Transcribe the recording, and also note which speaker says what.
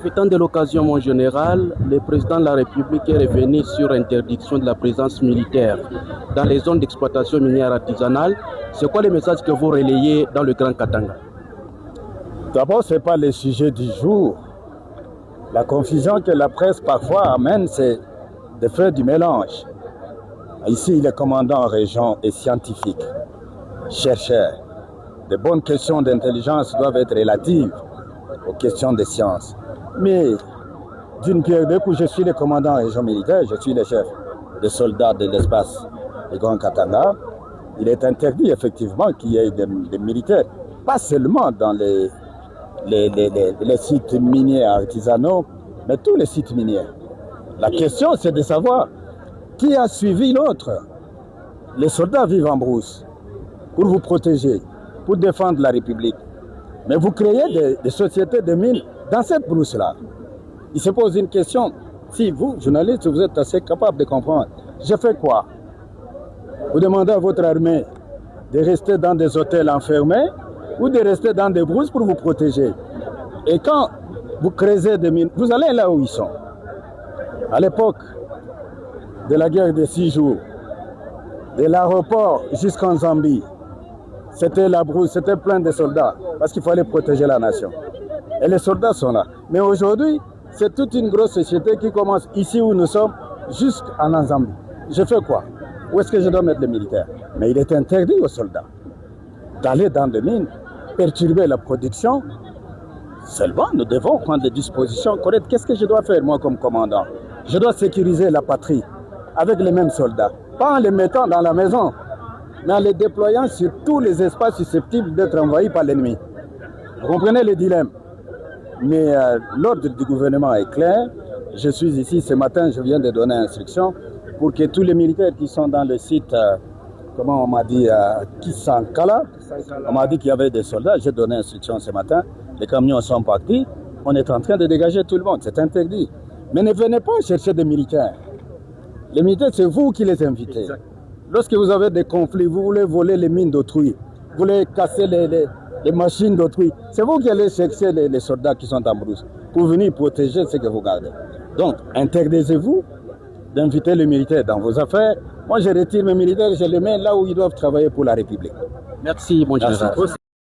Speaker 1: Profitant de l'occasion, mon général, le président de la République est revenu sur l'interdiction de la présence militaire dans les zones d'exploitation minière artisanale. C'est quoi le message que vous relayez dans le Grand Katanga?
Speaker 2: D'abord, ce n'est pas le sujet du jour. La confusion que la presse parfois amène, c'est de faire du mélange. Ici, le commandant en région est scientifique, chercheur. De bonnes questions d'intelligence doivent être relatives aux questions de sciences. Mais d'une pierre deux coups, je suis le commandant en région militaire, je suis le chef des soldats de l'espace du Grand Katanga. Il est interdit effectivement qu'il y ait des militaires, pas seulement dans les sites miniers artisanaux, mais tous les sites miniers. La question, c'est de savoir qui a suivi l'autre. Les soldats vivent en brousse pour vous protéger, pour défendre la République. Mais vous créez des sociétés de mines dans cette brousse-là. Il se pose une question. Si vous, journaliste, vous êtes assez capable de comprendre, je fais quoi? Vous demandez à votre armée de rester dans des hôtels enfermés ou de rester dans des brousses pour vous protéger. Et quand vous creusez des mines, vous allez là où ils sont. À l'époque de la guerre des 6 jours, de l'aéroport jusqu'en Zambie, c'était la brousse, c'était plein de soldats, parce qu'il fallait protéger la nation. Et les soldats sont là. Mais aujourd'hui, c'est toute une grosse société qui commence ici où nous sommes, jusqu'en Zambie. Je fais quoi? Où est-ce que je dois mettre les militaires? Mais il est interdit aux soldats d'aller dans des mines, perturber la production. Seulement, nous devons prendre des dispositions correctes. Qu'est-ce que je dois faire, moi, comme commandant? Je dois sécuriser la patrie avec les mêmes soldats, pas en les mettant dans la maison, mais en les déployant sur tous les espaces susceptibles d'être envahis par l'ennemi. Vous comprenez le dilemme? Mais l'ordre du gouvernement est clair. Je suis ici ce matin, je viens de donner instruction pour que tous les militaires qui sont dans le site, comment on m'a dit, Kisankala, on m'a dit qu'il y avait des soldats, j'ai donné instruction ce matin, les camions sont partis, on est en train de dégager tout le monde, c'est interdit. Mais ne venez pas chercher des militaires. Les militaires, c'est vous qui les invitez. Lorsque vous avez des conflits, vous voulez voler les mines d'autrui, vous voulez casser les machines d'autrui, c'est vous qui allez chercher les soldats qui sont en brousse pour venir protéger ce que vous gardez. Donc, interdisez-vous d'inviter les militaires dans vos affaires. Moi, je retire mes militaires, je les mets là où ils doivent travailler pour la République.
Speaker 1: Merci, mon général.